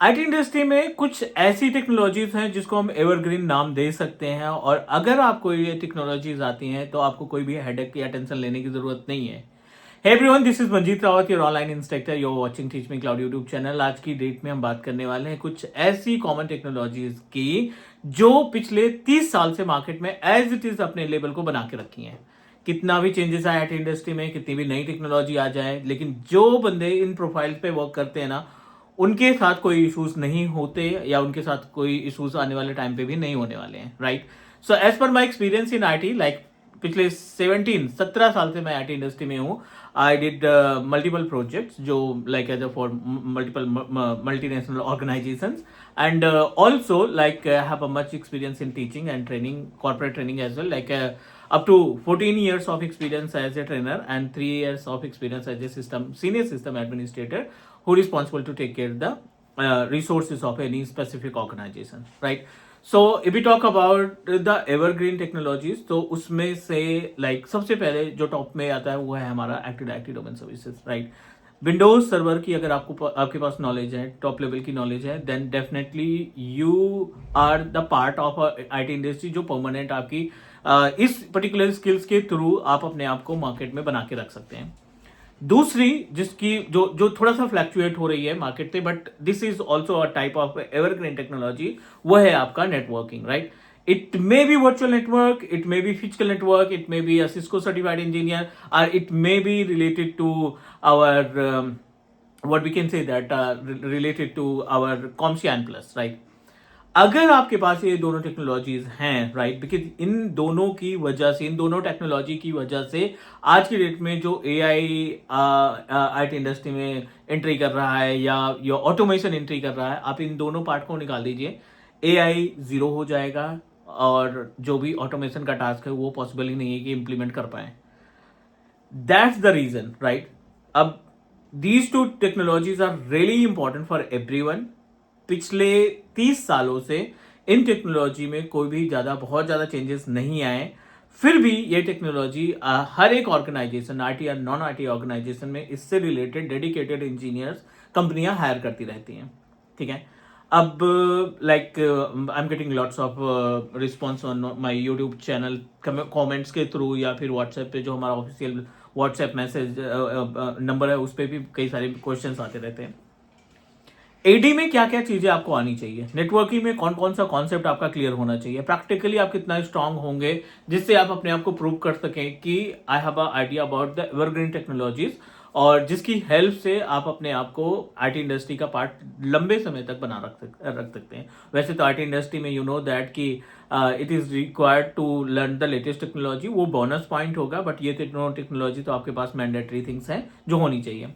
IT industry में कुछ ऐसी टेक्नोलॉजीज हैं जिसको हम एवरग्रीन नाम दे सकते हैं, और अगर आपको ये टेक्नोलॉजीज आती हैं तो आपको कोई भी हेडेक या टेंशन लेने की जरूरत नहीं है। Hey everyone, this is Manjeet Rawat, your online instructor, your watching Teach Me Cloud YouTube channel. आज की डेट में हम बात करने वाले हैं कुछ ऐसी कॉमन टेक्नोलॉजीज की जो पिछले 30 साल से मार्केट में एज इट इज अपने लेवल को बना के रखी हैं। कितना भी चेंजेस आए आईटी इंडस्ट्री में, कितनी भी नई टेक्नोलॉजी आ जाए, लेकिन जो बंदे इन प्रोफाइल पे वर्क करते हैं ना, उनके साथ कोई इश्यूज नहीं होते, या उनके साथ कोई इश्यूज आने वाले टाइम पे भी नहीं होने वाले हैं, right. So as per my experience in IT, like पिछले 17 साल से मैं आईटी इंडस्ट्री में हूँ। आई डिड मल्टीपल प्रोजेक्ट्स जो like as for multiple multinational organisations, and also like have a much experience in teaching and training, corporate training as well, like up to 14 years of experience as a trainer and 3 years of experience as a senior system administrator who is responsible to take care of the resources of any specific organization, right? So if we talk about the evergreen technologies, तो उसमें से like सबसे पहले जो top में आता है वो है हमारा Active Directory domain services, right. Windows server की अगर आपके पास नॉलेज है, टॉप लेवल की नॉलेज है, then definitely you are the part of IT industry जो परमानेंट आपकी इस पर्टिकुलर स्किल्स के थ्रू आप अपने आप को मार्केट में बना के रख सकते हैं। दूसरी जिसकी जो जो थोड़ा सा फ्लैक्चुएट हो रही है मार्केट पे, but this is also a type of evergreen technology, वो है आपका networking, right. It may be virtual network, it may be physical network, it may be a Cisco certified engineer, or it may be related to our what we can say that related to our CompTIA Plus, right? अगर आपके पास ये दोनों technologies हैं, right, because in दोनों की वजह से, इन दोनों टेक्नोलॉजी की वजह से आज की डेट में जो एआई आईटी इंडस्ट्री में एंट्री कर रहा है या ऑटोमेशन एंट्री कर रहा है, आप इन दोनों पार्ट को निकाल दीजिए, एआई जीरो हो जाएगा, और जो भी ऑटोमेशन का टास्क है वो पॉसिबल ही नहीं है कि इंप्लीमेंट कर पाए। That's the reason, right. अब these two technologies are really important for everyone. पिछले 30 सालों से इन टेक्नोलॉजी में कोई भी बहुत ज़्यादा चेंजेस नहीं आए, फिर भी ये टेक्नोलॉजी हर एक ऑर्गेनाइजेशन, आईटी या नॉन आईटी ऑर्गेनाइजेशन में इससे रिलेटेड डेडिकेटेड इंजीनियर्स कंपनियां हायर करती रहती हैं, ठीक है। अब like I am getting lots of response on my YouTube channel, comments के थ्रू, या फिर व्हाट्सएप पे जो हमारा ऑफिशियल व्हाट्सएप मैसेज नंबर है उस पर भी कई सारे क्वेश्चन आते रहते हैं। एडी में क्या क्या चीजें आपको आनी चाहिए, नेटवर्किंग में कौन कौन सा कॉन्सेप्ट आपका क्लियर होना चाहिए, प्रैक्टिकली आप कितना स्ट्रांग होंगे जिससे आप अपने आप को प्रूव कर सकें कि I have a idea about the evergreen technologies, और जिसकी हेल्प से आप अपने आप को आईटी इंडस्ट्री का पार्ट लंबे समय तक बना रख सकते हैं। वैसे तो आईटी इंडस्ट्री में यू नो दैट कि it is required to learn the latest technology, वो बोनस पॉइंट होगा, बट ये टेक्नोलॉजी तो आपके पास मैंडेटरी थिंग्स हैं जो होनी चाहिए।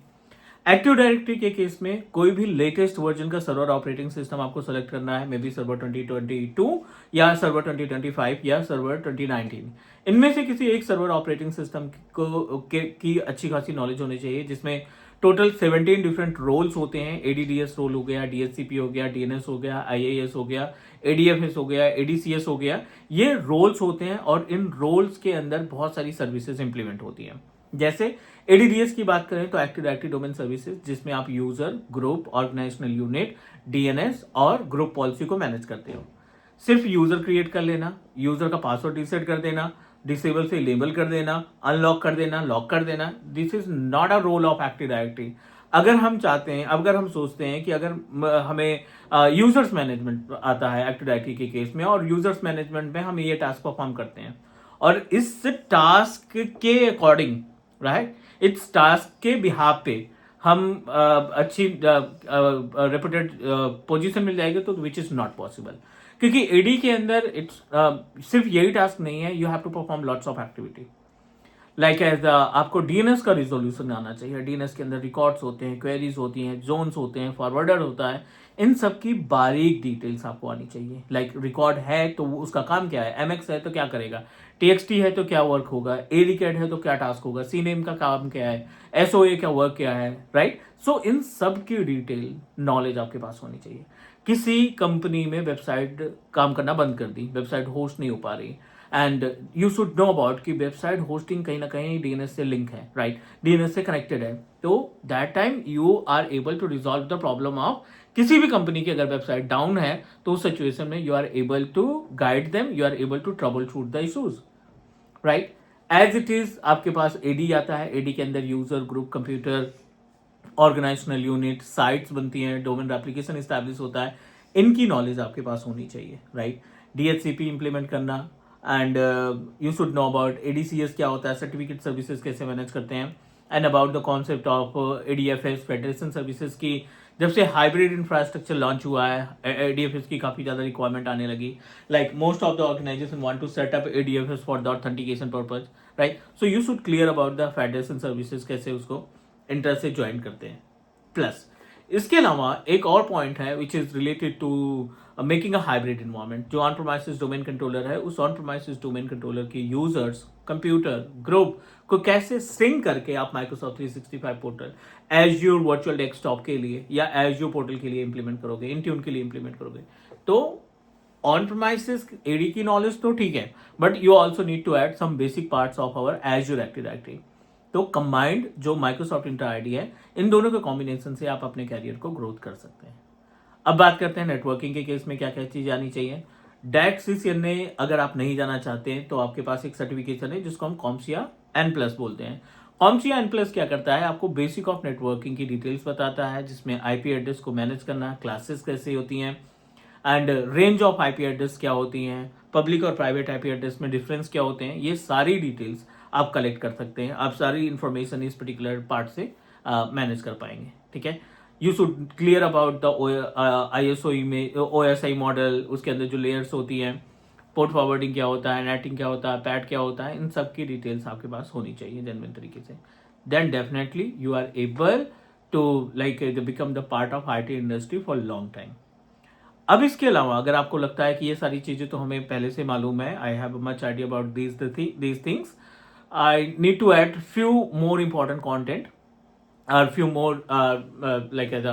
एक्टिव डायरेक्टरी के केस में कोई भी लेटेस्ट वर्जन का सर्वर ऑपरेटिंग सिस्टम आपको सेलेक्ट करना है, मे बी सर्वर 2022 या सर्वर 2025 या सर्वर 2019। इनमें से किसी एक सर्वर ऑपरेटिंग सिस्टम की अच्छी खासी नॉलेज होनी चाहिए, जिसमें टोटल 17 डिफरेंट रोल्स होते हैं। एडीडीएस रोल हो गया, डीएससीपी हो गया, डीएनएस हो गया, आईएएस हो गया, एडीएफएस हो गया, एडीसीएस हो गया। ये रोल्स होते हैं, और इन रोल्स के अंदर बहुत सारी सर्विसेज इंप्लीमेंट होती हैं। जैसे एडीडीएस की बात करें तो एक्टिव डायरेक्टरी डोमेन सर्विसेज, जिसमें आप user, group, organisational unit, DNS और ग्रुप पॉलिसी को मैनेज करते हो। सिर्फ यूजर क्रिएट कर लेना, यूजर का पासवर्ड रीसेट कर देना, डिसेबल से इनेबल कर देना, अनलॉक कर देना, लॉक कर देना, this is not a role of Active Directory. अगर हम चाहते हैं, अगर हम सोचते हैं कि अगर हमें यूजर्स मैनेजमेंट आता है एक्टिव डायरेक्टरी के केस में, और यूजर्स मैनेजमेंट में हम ये टास्क परफॉर्म करते हैं, और इस टास्क के अकॉर्डिंग, राइट, इस टास्क के बिहाफ पे हम अच्छी रेपुटेड पोजीशन मिल जाएगी, तो विच इज नॉट पॉसिबल, क्योंकि एडी के अंदर इट्स सिर्फ यही टास्क नहीं है, you have to perform lots of activity. Like as आपको डीएनएस का रिजोल्यूशन आना चाहिए। डीएनएस के अंदर रिकॉर्ड्स होते हैं, क्वेरीज होती हैं, जोन्स होते हैं, फॉरवर्डर होता है, इन सब की बारीक डिटेल्स आपको आनी चाहिए। लाइक रिकॉर्ड है तो उसका काम क्या है, एमएक्स है तो क्या करेगा, टीएक्सटी है तो क्या वर्क होगा, एरिकेड है तो क्या टास्क होगा, सी नेम का काम क्या है, एसओए का वर्क क्या है, राइट। सो इन सब की डिटेल नॉलेज आपके पास होनी चाहिए। किसी कंपनी में वेबसाइट काम करना बंद कर दी, वेबसाइट होस्ट नहीं हो पा रही, and you should know about कि वेबसाइट होस्टिंग कहीं ना कहीं डीएनएस से लिंक है, राइट, डीएनएस से कनेक्टेड है, तो that time you are able to resolve the problem of किसी भी कंपनी की अगर वेबसाइट डाउन है तो उस सिचुएशन में you are able to guide them, you are able to troubleshoot the issues, right. As it is आपके पास एडी आता है, एडी के अंदर user group, computer, organisational unit, sites बनती हैं, डोमेन एप्लीकेशन इस्टेब्लिश होता है, इनकी नॉलेज आपके पास होनी चाहिए, राइट। डीएचसीपी इंप्लीमेंट करना, and you should know about ADCS क्या होता है, सर्टिफिकेट सर्विसेज कैसे मैनेज करते हैं, and about the concept of ADFS, federation services की जब से हाइब्रिड इंफ्रास्ट्रक्चर लॉन्च हुआ है, एडीएफएस की काफ़ी ज़्यादा रिक्वायरमेंट आने लगी, like most of the organization want to set up ADFS for the authentication purpose, right. So you should clear about the federation services कैसे उसको इंटर से ज्वाइन करते हैं। प्लस इसके अलावा एक और पॉइंट है which is related to making a hybrid environment. जो ऑन प्रोमाइसिस डोमेन कंट्रोलर है, उस ऑन प्रोमाइसिस डोमेन कंट्रोलर के यूजर्स, कंप्यूटर, ग्रुप को कैसे सिंक करके आप Microsoft 365 portal Azure virtual desktop के लिए या एज्योर पोर्टल के लिए इंप्लीमेंट करोगे, इंट्यून के लिए इंप्लीमेंट करोगे। तो ऑन प्रोमाइसिस एडी की नॉलेज तो ठीक है, but you also need to add some basic parts of our Azure Active Directory. तो कंबाइंड जो माइक्रोसॉफ्ट इंटर आईडी है, इन दोनों के कॉम्बिनेशन से आप अपने कैरियर को ग्रोथ कर सकते हैं। अब बात करते हैं नेटवर्किंग के केस में क्या क्या चीज आनी चाहिए। डायरेक्ट सीसीएनए अगर आप नहीं जाना चाहते हैं तो आपके पास एक सर्टिफिकेशन है जिसको हम कॉम्सिया एन प्लस बोलते हैं। कॉम्सिया एन प्लस क्या करता है, आपको बेसिक ऑफ नेटवर्किंग की डिटेल्स बताता है, जिसमें आईपी एड्रेस को मैनेज करना, क्लासेस कैसे होती हैं, and range of IP address क्या होती हैं, पब्लिक और प्राइवेट आईपी एड्रेस में डिफरेंस क्या होते हैं, ये सारी डिटेल्स आप कलेक्ट कर सकते हैं। आप सारी इंफॉर्मेशन इस पर्टिकुलर पार्ट से मैनेज कर पाएंगे, ठीक है। You should clear about the ISO में ओएसआई मॉडल, उसके अंदर जो लेयर्स होती हैं, पोर्ट फॉरवर्डिंग क्या होता है, नेटिंग क्या होता है, पैड क्या होता है, इन सब की डिटेल्स आपके पास होनी चाहिए जेन्युइन तरीके से। Then definitely you are able to like become the part of IT industry for long time. अब इसके अलावा अगर आपको लगता है कि ये सारी चीजें तो हमें पहले से मालूम है, I have much idea about these things, I need to add few more important content और few more like as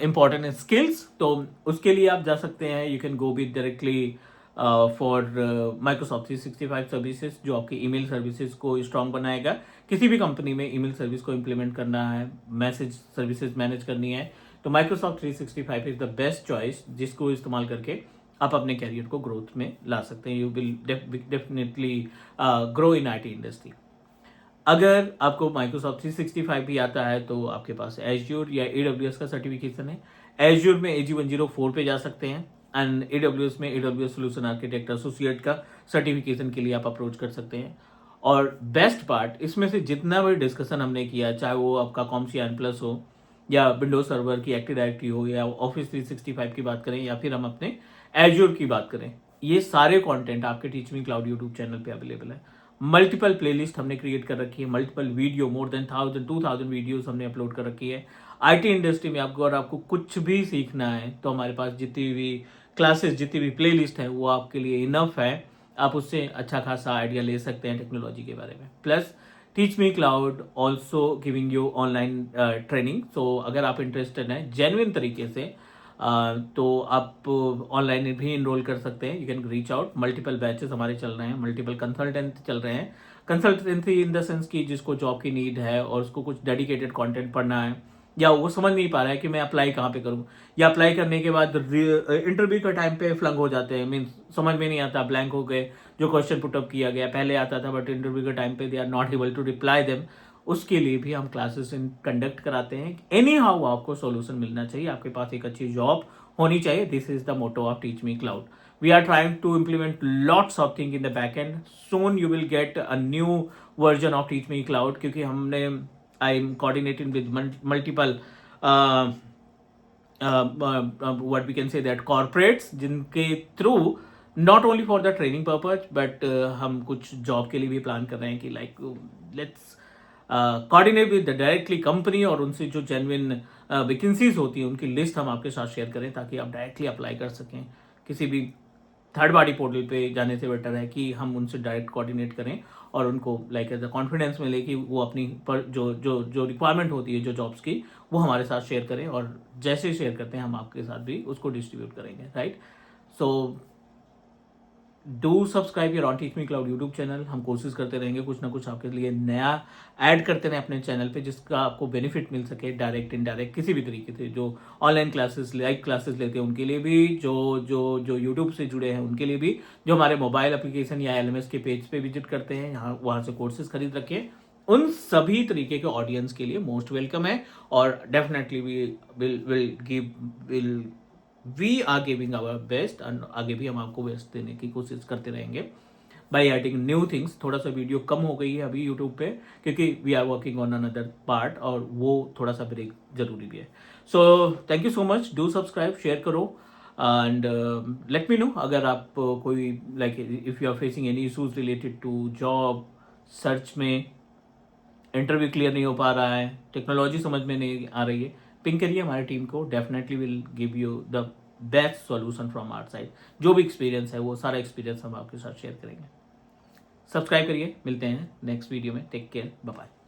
important skills, तो उसके लिए आप जा सकते हैं, you can go with directly for Microsoft 365 services, जो आपकी ईमेल सर्विसेज को स्ट्रॉन्ग बनाएगा। किसी भी कंपनी में ईमेल सर्विस को इम्प्लीमेंट करना है, मैसेज सर्विसेज मैनेज करनी है, तो Microsoft 365 is the best choice, जिसको इस्तेमाल करके आप अपने कैरियर को ग्रोथ में ला सकते हैं। You will definitely grow in IT industry. अगर आपको माइक्रोसॉफ्ट 365 भी आता है तो आपके पास एज्योर या AWS का सर्टिफिकेशन है। एज्योर में AG104 पे जा सकते हैं, एंड AWS में AWS सोल्यूशन आर्किटेक्ट एसोसिएट का सर्टिफिकेशन के लिए आप अप्रोच कर सकते हैं। और बेस्ट पार्ट, इसमें से जितना भी डिस्कशन हमने किया, चाहे वो आपका कॉम्सिया एन प्लस हो या विंडोज सर्वर की एक्टिव डायरेक्टरी हो या ऑफिस 365 की बात करें या फिर हम अपने एज्योर की बात करें, ये सारे कंटेंट आपके teach Me Cloud YouTube channel पे अवेलेबल है। मल्टीपल प्लेलिस्ट हमने क्रिएट कर रखी है, multiple video, more than 1000-2000 videos हमने अपलोड कर रखी है। आईटी इंडस्ट्री में आपको, अगर आपको कुछ भी सीखना है तो हमारे पास जितनी भी क्लासेस, जितनी भी प्लेलिस्ट है वो आपके लिए इनफ है। आप उससे अच्छा खासा आइडिया ले सकते हैं टेक्नोलॉजी के बारे में। Plus Teach Me Cloud also giving you online training, so अगर आप इंटरेस्टेड हैं जेन्युइन तरीके से तो आप ऑनलाइन भी इनरोल कर सकते हैं। You can reach out, multiple batches हमारे चल रहे हैं, मल्टीपल कंसल्टेंट चल रहे हैं। कंसल्टेंसी इन द सेंस की जिसको जॉब की नीड है और उसको कुछ डेडिकेटेड कंटेंट पढ़ना है, या वो समझ नहीं पा रहा है कि मैं अप्लाई कहाँ पे करूँ, या अप्लाई करने के बाद इंटरव्यू का टाइम पे फ्लंग हो जाते हैं, मीन्स समझ में नहीं आता, ब्लैंक हो गए, जो क्वेश्चन पुटअप किया गया पहले आता था बट इंटरव्यू के टाइम पे they are not able to reply them. उसके लिए भी हम क्लासेस कंडक्ट कराते हैं। एनी हाउ आपको सोल्यूशन मिलना चाहिए, आपके पास एक अच्छी जॉब होनी चाहिए। This is the motto of Teach Me Cloud. We are trying to implement lots of thing in the back end. Soon you will get a new version of Teach Me Cloud, क्योंकि हमने I am coordinating with multiple what we can say that corporates, जिनके through not only for the training purpose but हम कुछ job के लिए भी plan कर रहे हैं कि like let's coordinate with directly company और उनसे जो जेन्युइन वैकेंसीज होती हैं उनकी लिस्ट हम आपके साथ शेयर करें, ताकि आप डायरेक्टली अप्लाई कर सकें। किसी भी थर्ड पार्टी पोर्टल पे जाने से बेटर है कि हम उनसे डायरेक्ट कोऑर्डिनेट करें और उनको लाइक एज अ कॉन्फिडेंस मिले कि वो अपनी पर जो रिक्वायरमेंट होती है जो जॉब्स की, वो हमारे साथ शेयर करें, और जैसे शेयर करते हैं हम आपके साथ भी उसको डिस्ट्रीब्यूट करेंगे, right. So do subscribe your on teach Me Cloud YouTube channel. हम कोशिश करते रहेंगे कुछ ना कुछ आपके लिए नया ऐड करते रहें अपने चैनल पे, जिसका आपको बेनिफिट मिल सके, डायरेक्ट इनडायरेक्ट किसी भी तरीके से। जो ऑनलाइन क्लासेस, लाइव क्लासेस लेते हैं उनके लिए भी, जो यूट्यूब से जुड़े हैं उनके लिए भी, जो हमारे मोबाइल एप्लीकेशन या LMS के पेज पे विजिट करते हैं, यहाँ वहाँ से कोर्सेज खरीद रखे हैं, उन सभी तरीके के ऑडियंस के लिए मोस्ट वेलकम है। और definitely we are giving our best, and आगे भी हम आपको बेस्ट देने की कोशिश करते रहेंगे बाय एडिंग न्यू थिंग्स। थोड़ा सा वीडियो कम हो गई है अभी यूट्यूब पे, क्योंकि we are working on another part, और वो थोड़ा सा ब्रेक जरूरी भी है। So thank you so much, do subscribe, share करो, एंड लेट मी नो अगर आप कोई like if you are facing any issues related to job search में, इंटरव्यू क्लियर नहीं हो पा रहा है, टेक्नोलॉजी समझ में नहीं आ रही है, पिंक करिए हमारी टीम को। Definitely will give you the best solution from our side. जो भी एक्सपीरियंस है वो सारा एक्सपीरियंस हम आपके साथ शेयर करेंगे। सब्सक्राइब करिए, मिलते हैं नेक्स्ट वीडियो में। Take care, bye bye.